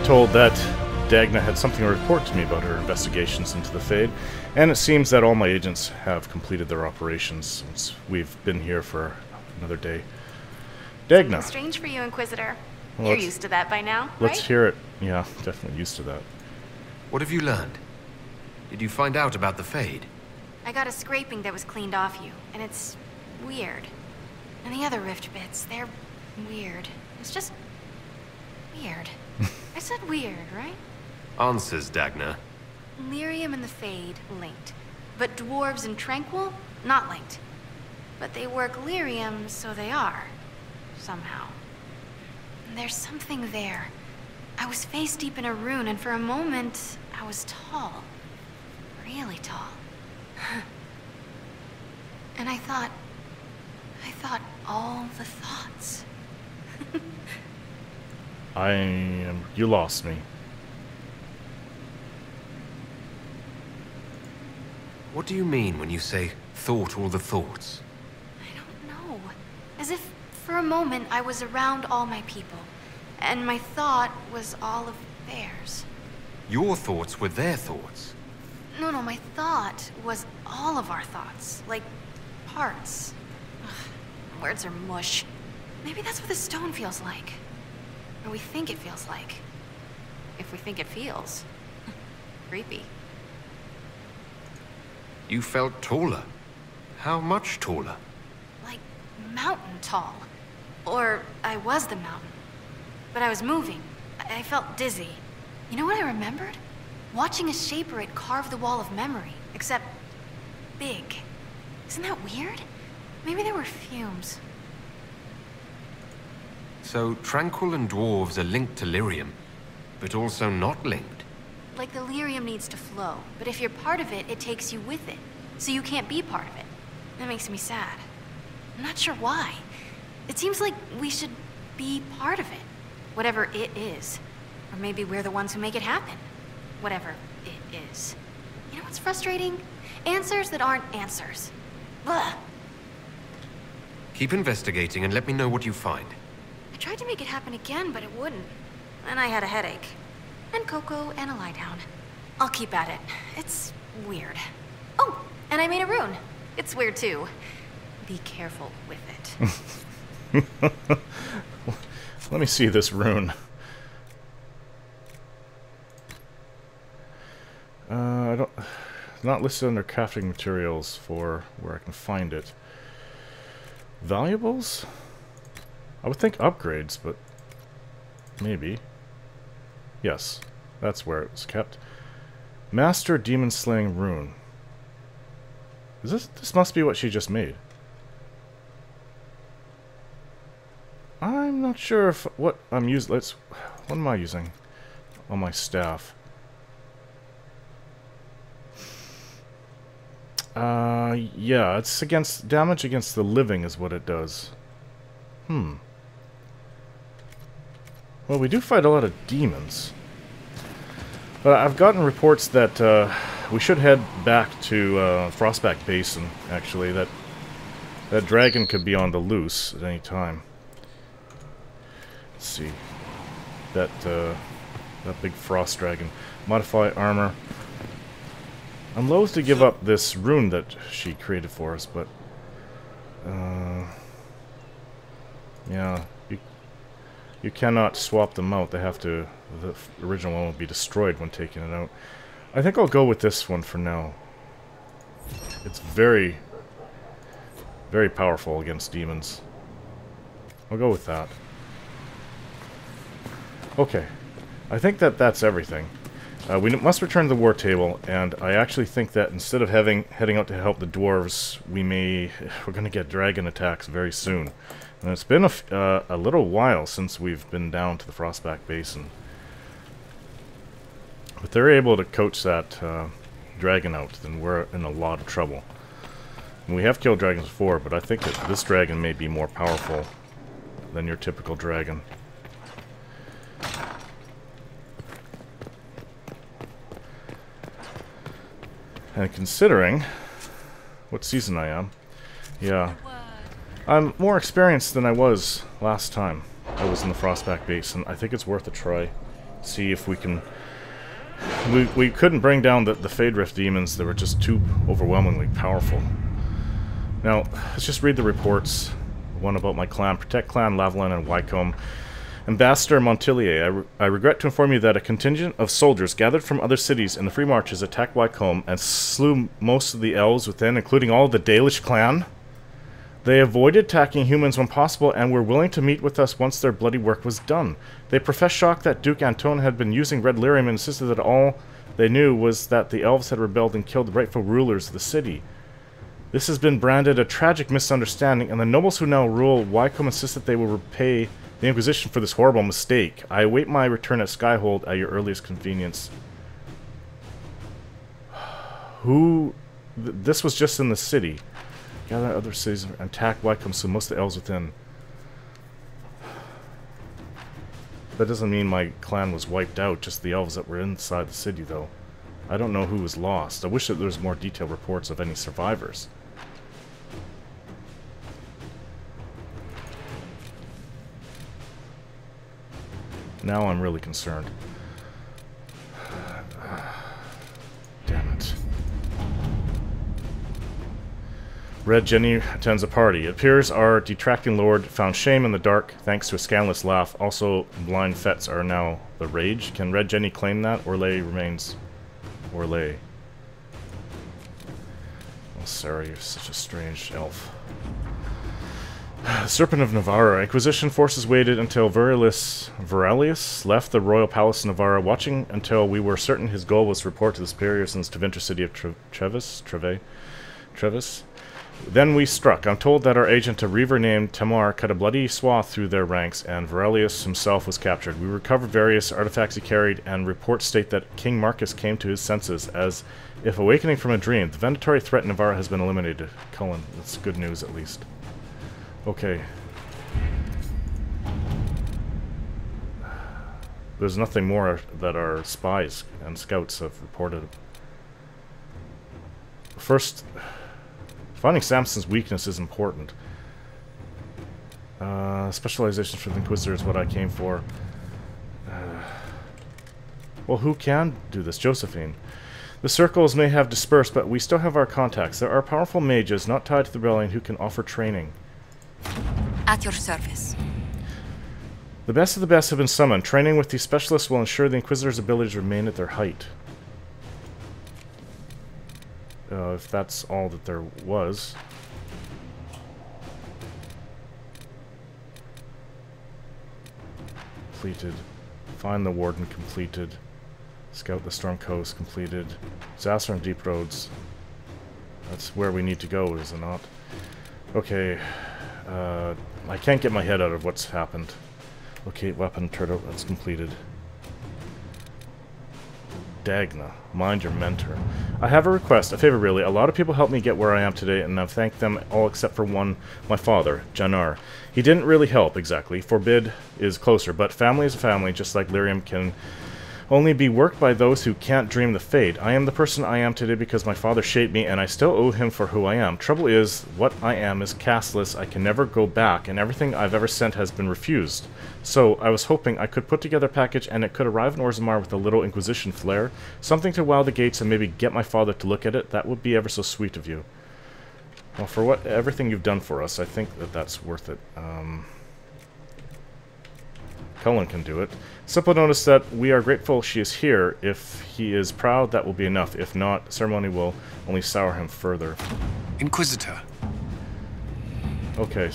told that Dagna had something to report to me about her investigations into the Fade, and it seems that all my agents have completed their operations since we've been here for another day. Dagna. Strange for you, Inquisitor. Well, You're used to that by now, let's right? hear it. Yeah, definitely used to that. What have you learned? Did you find out about the Fade? I got a scraping that was cleaned off you, and it's weird. And the other rift bits, they're weird. It's just weird. I said weird, right? Answers, Dagna. Lyrium and the Fade linked, but dwarves and Tranquil not linked. But they work Lyrium, so they are. Somehow. And there's something there. I was face deep in a rune, and for a moment, I was tall. Really tall. And I thought all the thoughts. You lost me. What do you mean when you say, thought all the thoughts? I don't know. As if for a moment I was around all my people, and my thought was all of theirs. Your thoughts were their thoughts. No, my thought was all of our thoughts, like parts. Ugh, words are mush. Maybe that's what the stone feels like. Or we think it feels like. If we think it feels. Creepy. You felt taller. How much taller? Like mountain tall. Or I was the mountain. But I was moving. I felt dizzy. You know what I remembered? Watching a shaper it carve the wall of memory, except big. Isn't that weird? Maybe there were fumes. So Tranquil and dwarves are linked to Lyrium, but also not linked. Like the lyrium needs to flow, but if you're part of it, it takes you with it. So you can't be part of it. That makes me sad. I'm not sure why. It seems like we should be part of it. Whatever it is. Or maybe we're the ones who make it happen. Whatever it is. You know what's frustrating? Answers that aren't answers. Blah. Keep investigating and let me know what you find. I tried to make it happen again, but it wouldn't. And I had a headache. And cocoa and a lie down. I'll keep at it. It's weird. Oh, and I made a rune. It's weird too. Be careful with it. Let me see this rune. I don't... Not listed under crafting materials for where I can find it. Valuables? I would think upgrades, but maybe. Yes, that's where it was kept. Master Demon Slaying Rune. Is this must be what she just made. I'm not sure if what I'm using. What am I using on my staff? Yeah, it's against damage against the living is what it does. Well, we do fight a lot of demons. But I've gotten reports that we should head back to Frostback Basin, actually. That dragon could be on the loose at any time. Let's see. That big frost dragon. Modify armor. I'm loath to give up this rune that she created for us, but... yeah, you cannot swap them out. They have to... The original one will be destroyed when taking it out. I think I'll go with this one for now. It's very, very powerful against demons. I'll go with that. Okay. I think that's everything. We must return to the war table, and I actually think that instead of heading out to help the dwarves, we're going to get dragon attacks very soon. And it's been a little while since we've been down to the Frostback Basin. If they're able to coach that dragon out, then we're in a lot of trouble. And we have killed dragons before, but I think that this dragon may be more powerful than your typical dragon. And considering what season I am, yeah, I'm more experienced than I was last time I was in the Frostback Basin. I think it's worth a try. see if we can... We couldn't bring down the Fade Rift demons. They were just too overwhelmingly powerful. Now, let's just read the reports. One about my clan. Protect Clan Lavalin and Wycombe. Ambassador Montilier, I regret to inform you that a contingent of soldiers gathered from other cities in the Free Marches attacked Wycombe and slew most of the elves within, including all of the Dalish clan. They avoided attacking humans when possible and were willing to meet with us once their bloody work was done. They professed shock that Duke Anton had been using red lyrium and insisted that all they knew was that the elves had rebelled and killed the rightful rulers of the city. This has been branded a tragic misunderstanding, and the nobles who now rule Wycombe insist that they will repay the Inquisition for this horrible mistake. I await my return at Skyhold at your earliest convenience. This was just in the city. Gather other cities and attack Wycombe, so most of the elves within. That doesn't mean my clan was wiped out, just the elves that were inside the city, though. I don't know who was lost. I wish that there was more detailed reports of any survivors. Now I'm really concerned. Damn it. Red Jenny attends a party. It appears our detracting lord found shame in the dark thanks to a scandalous laugh. Also, blind fets are now the rage. Can Red Jenny claim that? Orlais remains Orlais. Oh, Sarah, you're such a strange elf. Serpent of Navarra. Inquisition forces waited until Veralius left the royal palace in Navarra, watching until we were certain his goal was to report to the superiors in the Tevinter city of Trevis. Then we struck. I'm told that our agent, a reaver named Tamar, cut a bloody swath through their ranks, and Veralius himself was captured. We recovered various artifacts he carried, and reports state that King Marcus came to his senses, as if awakening from a dream. The vendatory threat in Navarra has been eliminated. Cullen, that's good news at least. Okay. There's nothing more that our spies and scouts have reported. First, finding Samson's weakness is important. Specialization for the Inquisitor is what I came for. Well, who can do this? Josephine. The circles may have dispersed, but we still have our contacts. There are powerful mages not tied to the rebellion who can offer training. At your service. The best of the best have been summoned. Training with these specialists will ensure the Inquisitor's abilities remain at their height. If that's all that there was. Completed. Find the Warden completed. Scout the Storm Coast completed. Zasser and Deep Roads. That's where we need to go, is it not? Okay. I can't get my head out of what's happened. Locate weapon turtle, that's completed. Dagna, mind your mentor. I have a request, a favor really. A lot of people helped me get where I am today, and I've thanked them all except for one, my father, Janar. He didn't really help, exactly. Forbid is closer, but family is a family, just like lyrium can only be worked by those who can't dream the fate. I am the person I am today because my father shaped me, and I still owe him for who I am. Trouble is, what I am is castless. I can never go back, and everything I've ever sent has been refused. So, I was hoping I could put together a package, and it could arrive in Orzammar with a little Inquisition flair. Something to wow the gates and maybe get my father to look at it. That would be ever so sweet of you. Well, for everything you've done for us, I think that that's worth it. Cullen can do it. Simple notice that we are grateful she is here. If he is proud, that will be enough. If not, ceremony will only sour him further. Inquisitor. Okay.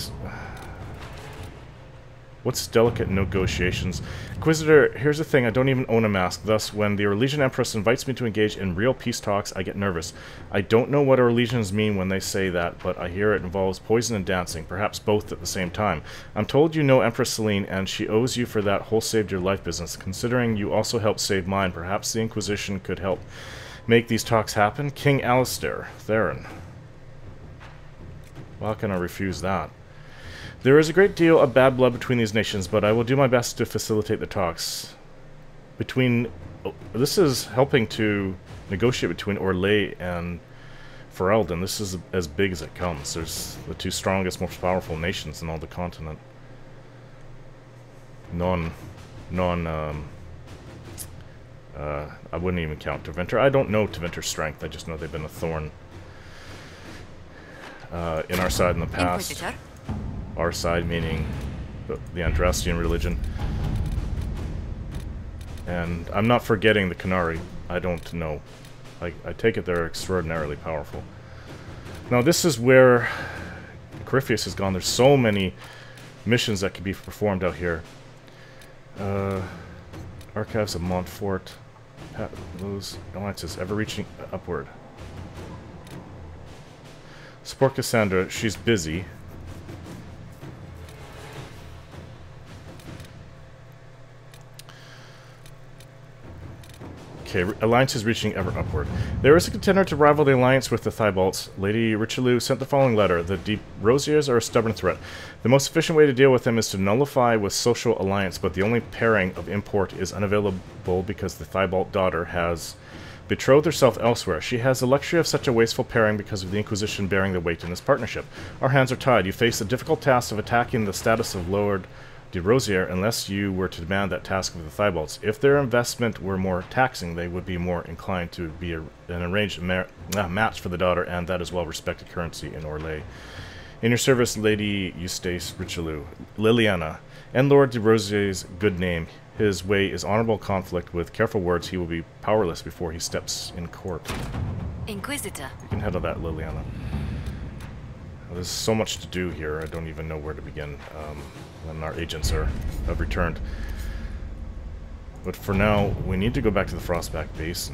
What's delicate negotiations? Inquisitor, here's the thing, I don't even own a mask. Thus, when the Orlesian Empress invites me to engage in real peace talks, I get nervous. I don't know what Orlesians mean when they say that, but I hear it involves poison and dancing, perhaps both at the same time. I'm told you know Empress Celine, and she owes you for that whole saved-your-life business. Considering you also helped save mine, perhaps the Inquisition could help make these talks happen? King Alistair, Theron. Well, how can I refuse that? There is a great deal of bad blood between these nations, but I will do my best to facilitate the talks. This is helping to negotiate between Orlais and Ferelden. This is as big as it comes. There's the two strongest, most powerful nations in all the continent. I wouldn't even count Tevinter. I don't know Tevinter's strength. I just know they've been a thorn in our side in the past. Inquisitor. Our side meaning the Andrastian religion. And I'm not forgetting the Qunari. I don't know. I take it they're extraordinarily powerful. Now this is where Corypheus has gone. There's so many missions that can be performed out here. Archives of Montfort. Those alliances ever reaching upward. Support Cassandra. She's busy. Okay, alliance is reaching ever upward. There is a contender to rival the alliance with the Thibaults. Lady Richelieu sent the following letter. The Deep Rosiers are a stubborn threat. The most efficient way to deal with them is to nullify with social alliance, but the only pairing of import is unavailable because the Thibault daughter has betrothed herself elsewhere. She has the luxury of such a wasteful pairing because of the Inquisition bearing the weight in this partnership. Our hands are tied. You face the difficult task of attacking the status of Lord de Rosier unless you were to demand that task of the Thibaults. If their investment were more taxing, they would be more inclined to be an arranged match for the daughter, and that is well-respected currency in Orlais. In your service, Lady Eustace Richelieu, Liliana, and Lord de Rosier's good name. His way is honorable conflict. With careful words, he will be powerless before he steps in court. Inquisitor. You can handle that, Liliana. There's so much to do here, I don't even know where to begin. And our agents have returned. But for now, we need to go back to the Frostback base.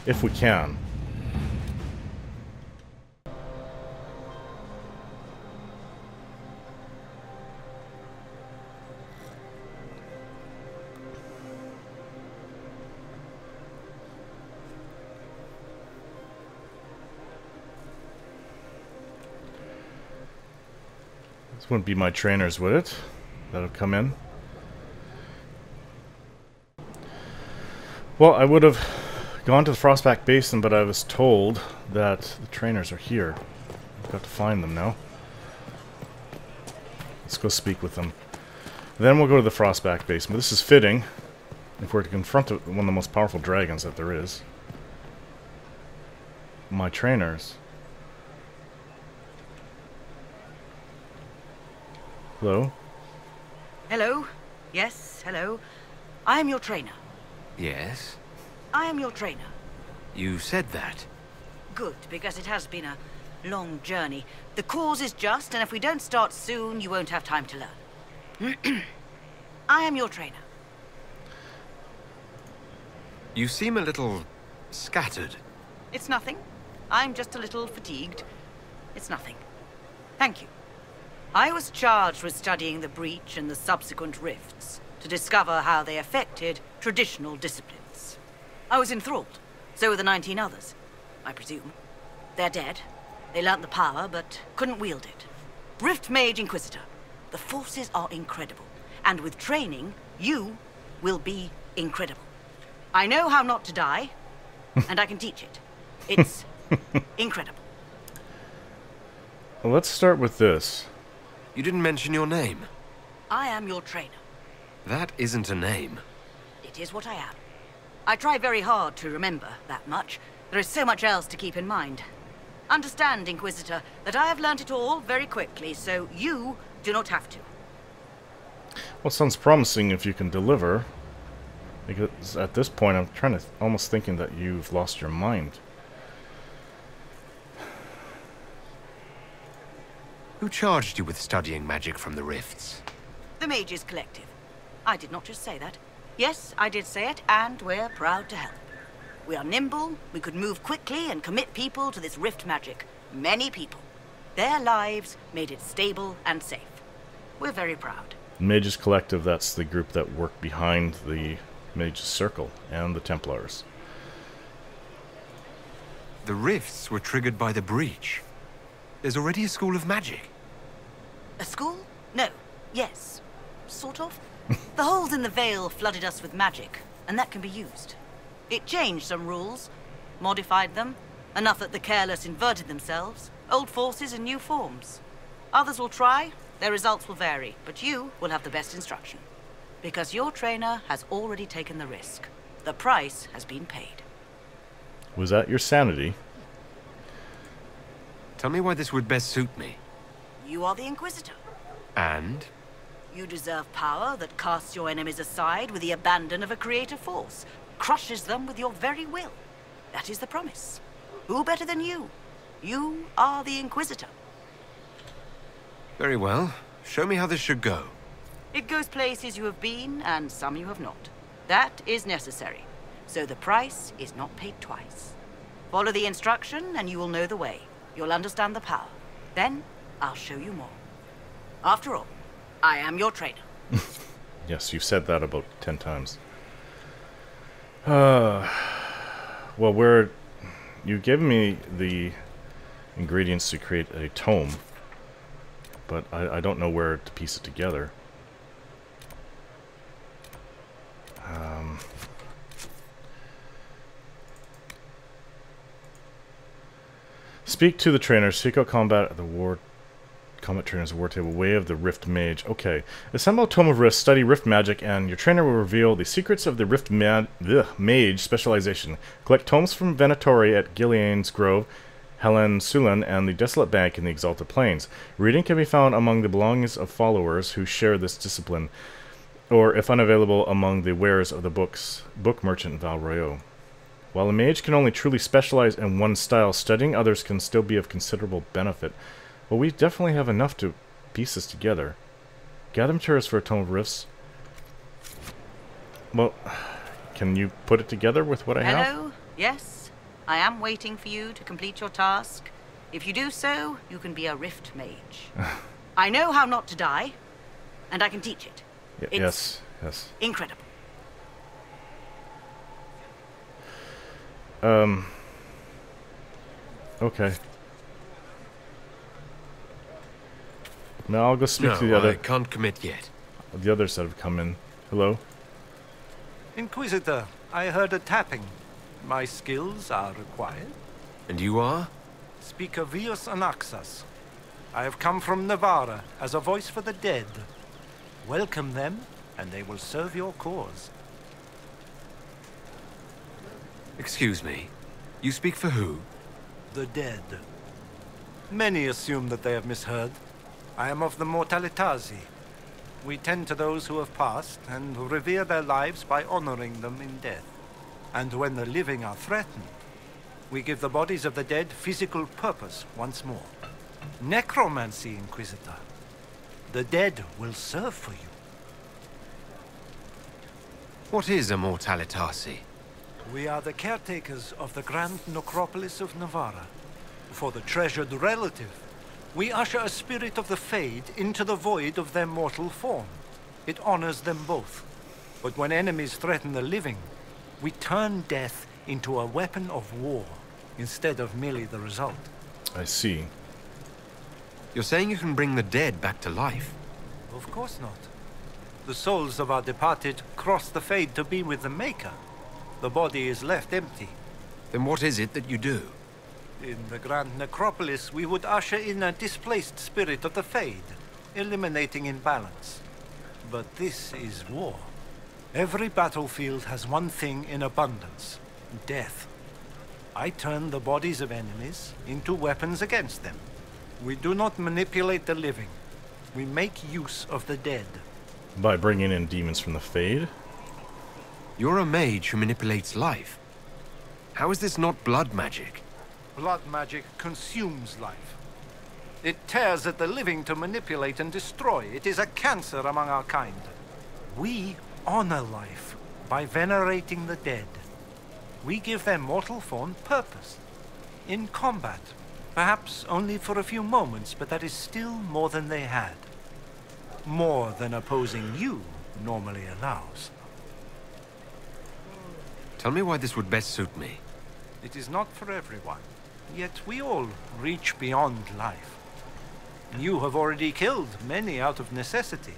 If we can. This wouldn't be my trainers, would it? That'll come in. Well, I would have gone to the Frostback Basin, but I was told that the trainers are here. I've got to find them now. Let's go speak with them. Then we'll go to the Frostback Basin. But this is fitting if we're to confront one of the most powerful dragons that there is. My trainers. Hello? Hello? Yes, hello. I am your trainer. Yes? I am your trainer. You said that. Good, because it has been a long journey. The cause is just, and if we don't start soon, you won't have time to learn. I am your trainer. You seem a little scattered. It's nothing. I'm just a little fatigued. It's nothing. Thank you. I was charged with studying the breach and the subsequent rifts to discover how they affected traditional disciplines. I was enthralled. So were the 19 others, I presume. They're dead. They learnt the power, but couldn't wield it. Rift Mage Inquisitor. The forces are incredible. And with training, you will be incredible. I know how not to die, and I can teach it. It's incredible. Well, let's start with this. You didn't mention your name. I am your trainer. That isn't a name. It is what I am. I try very hard to remember that much. There is so much else to keep in mind. Understand, Inquisitor, that I have learnt it all very quickly, so you do not have to. Well, sounds promising if you can deliver. Because at this point, I'm almost thinking that you've lost your mind. Who charged you with studying magic from the rifts? The Mages Collective. I did not just say that. Yes, I did say it, and we're proud to help. We are nimble, we could move quickly and commit people to this rift magic. Many people. Their lives made it stable and safe. We're very proud. Mages Collective, that's the group that worked behind the Mages Circle and the Templars. The rifts were triggered by the breach. There's already a school of magic. A school? No. Yes. Sort of. The holes in the veil flooded us with magic, and that can be used. It changed some rules, modified them, enough that the careless inverted themselves, old forces in new forms. Others will try, Their results will vary, but you will have the best instruction. Because your trainer has already taken the risk. The price has been paid. Was that your sanity? Tell me why this would best suit me. You are the Inquisitor. And? You deserve power that casts your enemies aside with the abandon of a creative force, crushes them with your very will. That is the promise. Who better than you? You are the Inquisitor. Very well. Show me how this should go. It goes places you have been, and some you have not. That is necessary. So the price is not paid twice. Follow the instruction, and you will know the way. You'll understand the power. Then, I'll show you more. After all, I am your trainer. Yes, you've said that about 10 times. Well, you gave me the ingredients to create a tome, but I don't know where to piece it together. Speak to the trainer. Seek out combat at the combat trainer's war table. Way of the Rift Mage. Okay. Assemble a Tome of Rifts, study Rift Magic, and your trainer will reveal the secrets of the Rift Mage specialization. Collect tomes from Venatori at Gillian's Grove, Helen Sulan, and the Desolate Bank in the Exalted Plains. Reading can be found among the belongings of followers who share this discipline, or if unavailable, among the wares of the book merchant Val Royaux. While a mage can only truly specialize in one style, studying others can still be of considerable benefit. Well, we definitely have enough to piece this together. Gather materials for a Tome of Rifts. Well, can you put it together with what I have? Hello? Yes? I am waiting for you to complete your task. If you do so, you can be a Rift Mage. I know how not to die, and I can teach it. Yes. Incredible. Okay. Now I'll go speak to the No, other. I can't commit yet. The others that have come in. Hello? Inquisitor, I heard a tapping. My skills are required. And you are? Speaker Vius Anaxas. I have come from Navarra as a voice for the dead. Welcome them, and they will serve your cause. Excuse me. You speak for who? The dead. Many assume that they have misheard. I am of the Mortalitasi. We tend to those who have passed and revere their lives by honoring them in death. And when the living are threatened, we give the bodies of the dead physical purpose once more. Necromancy, Inquisitor. The dead will serve for you. What is a Mortalitasi? We are the caretakers of the grand necropolis of Navarra. For the treasured relative, we usher a spirit of the Fade into the void of their mortal form. It honors them both. But when enemies threaten the living, we turn death into a weapon of war, instead of merely the result. I see. You're saying you can bring the dead back to life? Of course not. The souls of our departed cross the Fade to be with the Maker. The body is left empty. Then what is it that you do? In the Grand Necropolis, we would usher in a displaced spirit of the Fade, eliminating imbalance. But this is war. Every battlefield has one thing in abundance: death. I turn the bodies of enemies into weapons against them. We do not manipulate the living. We make use of the dead. By bringing in demons from the Fade? You're a mage who manipulates life. How is this not blood magic? Blood magic consumes life. It tears at the living to manipulate and destroy. It is a cancer among our kind. We honor life by venerating the dead. We give their mortal form purpose. In combat, perhaps only for a few moments, but that is still more than they had. More than opposing you normally allows. Tell me why this would best suit me. It is not for everyone, yet we all reach beyond life. You have already killed many out of necessity.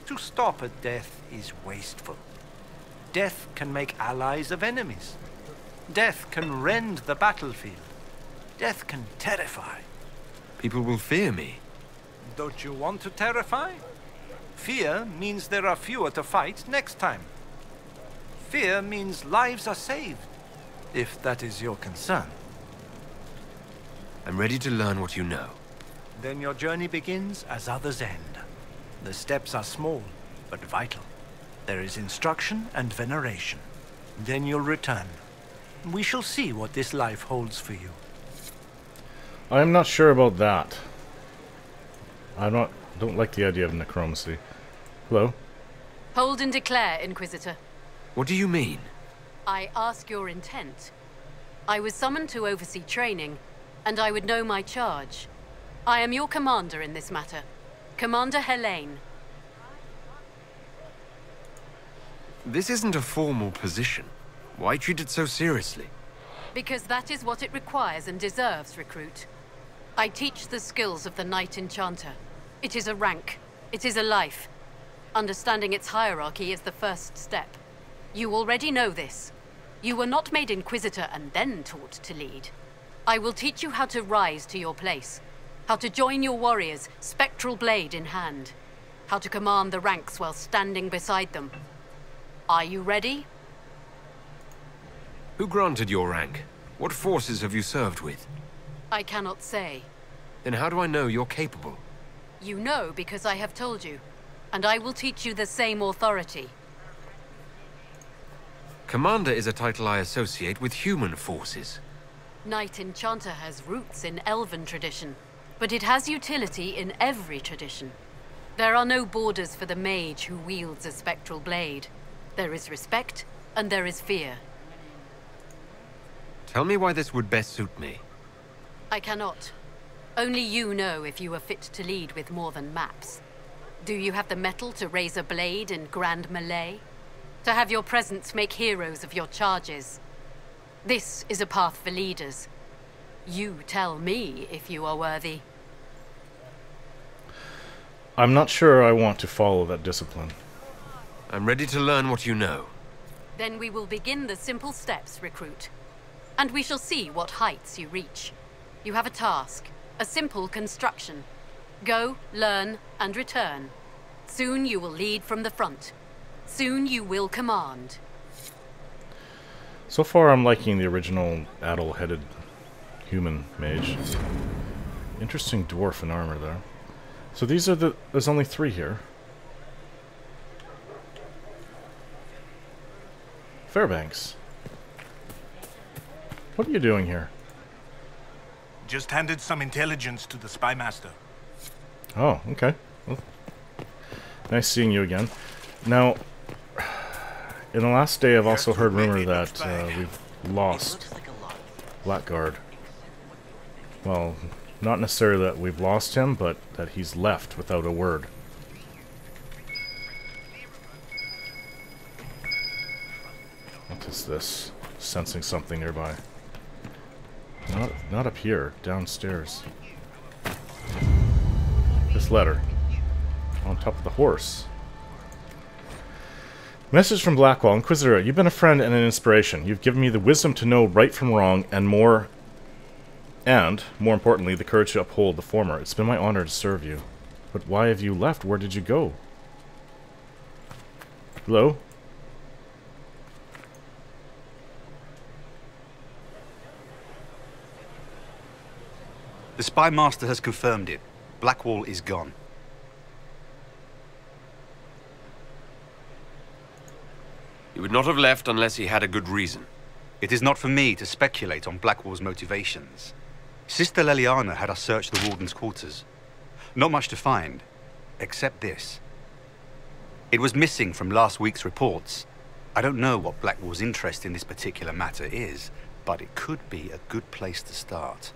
To stop at death is wasteful. Death can make allies of enemies. Death can rend the battlefield. Death can terrify. People will fear me. Don't you want to terrify? Fear means there are fewer to fight next time. Fear means lives are saved, if that is your concern. I'm ready to learn what you know. Then your journey begins as others end. The steps are small, but vital. There is instruction and veneration. Then you'll return. We shall see what this life holds for you. I'm not sure about that. Don't like the idea of necromancy. Hello? Hold and declare, Inquisitor. What do you mean? I ask your intent. I was summoned to oversee training, and I would know my charge. I am your commander in this matter. Commander Helene. This isn't a formal position. Why treat it so seriously? Because that is what it requires and deserves, recruit. I teach the skills of the Knight Enchanter. It is a rank. It is a life. Understanding its hierarchy is the first step. You already know this. You were not made Inquisitor and then taught to lead. I will teach you how to rise to your place. How to join your warriors, spectral blade in hand. How to command the ranks while standing beside them. Are you ready? Who granted your rank? What forces have you served with? I cannot say. Then how do I know you're capable? You know because I have told you. And I will teach you the same authority. Commander is a title I associate with human forces. Knight Enchanter has roots in Elven tradition, but it has utility in every tradition. There are no borders for the mage who wields a spectral blade. There is respect, and there is fear. Tell me why this would best suit me. I cannot. Only you know if you are fit to lead with more than maps. Do you have the mettle to raise a blade in grand melee? To have your presence make heroes of your charges? This is a path for leaders. You tell me if you are worthy. I'm not sure I want to follow that discipline. I'm ready to learn what you know. Then we will begin the simple steps, recruit. And we shall see what heights you reach. You have a task, a simple construction. Go, learn, and return. Soon you will lead from the front. Soon you will command. So far I'm liking the original addle-headed human mage. Interesting dwarf in armor there. So these are there's only 3 here. Fairbanks. What are you doing here? Just handed some intelligence to the spy master. Oh, okay. Well, nice seeing you again. Now, in the last day I've also heard rumor that we've lost Blackguard. Well, not necessarily that we've lost him, but that he's left without a word. What is this? Sensing something nearby. Not up here, downstairs. This letter. On top of the horse. Message from Blackwall. Inquisitor, you've been a friend and an inspiration. You've given me the wisdom to know right from wrong and more importantly, the courage to uphold the former. It's been my honor to serve you. But why have you left? Where did you go? Hello? The spy master has confirmed it. Blackwall is gone. He would not have left unless he had a good reason. It is not for me to speculate on Blackwall's motivations. Sister Leliana had us search the warden's quarters. Not much to find, except this. It was missing from last week's reports. I don't know what Blackwall's interest in this particular matter is, but it could be a good place to start.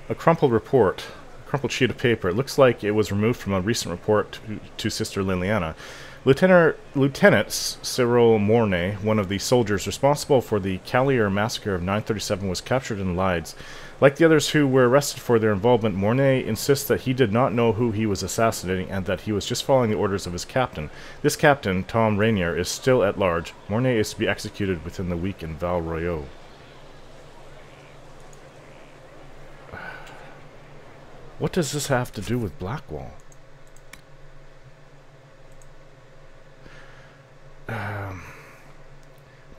A crumpled report. A crumpled sheet of paper. It looks like it was removed from a recent report to Sister Liliana. Lieutenant Cyril Mornay, one of the soldiers responsible for the Callier massacre of 937, was captured in Lides. Like the others who were arrested for their involvement, Mornay insists that he did not know who he was assassinating and that he was just following the orders of his captain. This captain, Tom Rainier, is still at large. Mornay is to be executed within the week in Val Royeaux. What does this have to do with Blackwall?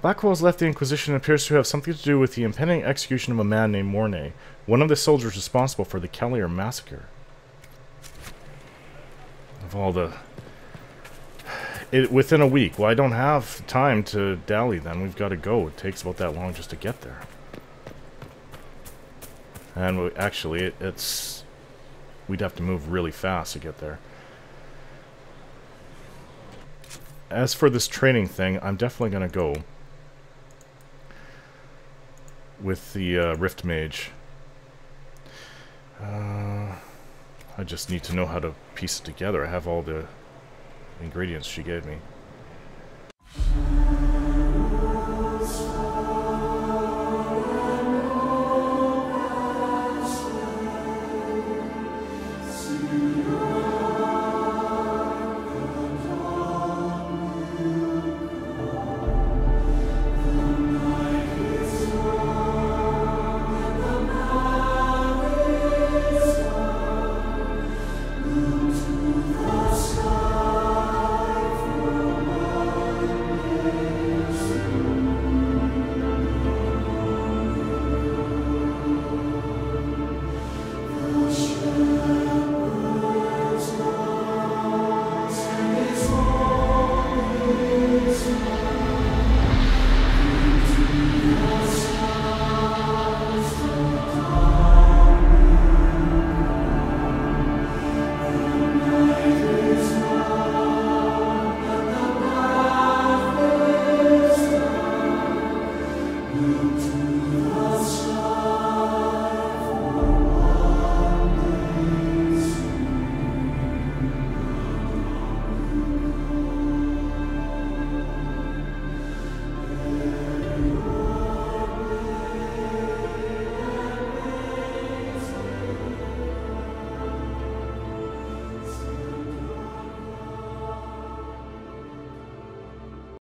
Blackwall's left the Inquisition and appears to have something to do with the impending execution of a man named Mornay, one of the soldiers responsible for the Kellier massacre. Of all the... within a week. Well, I don't have time to dally then. We've got to go. It takes about that long just to get there. And actually, it's... we'd have to move really fast to get there. As for this training thing, I'm definitely going to go with the Rift Mage. I just need to know how to piece it together. I have all the ingredients she gave me.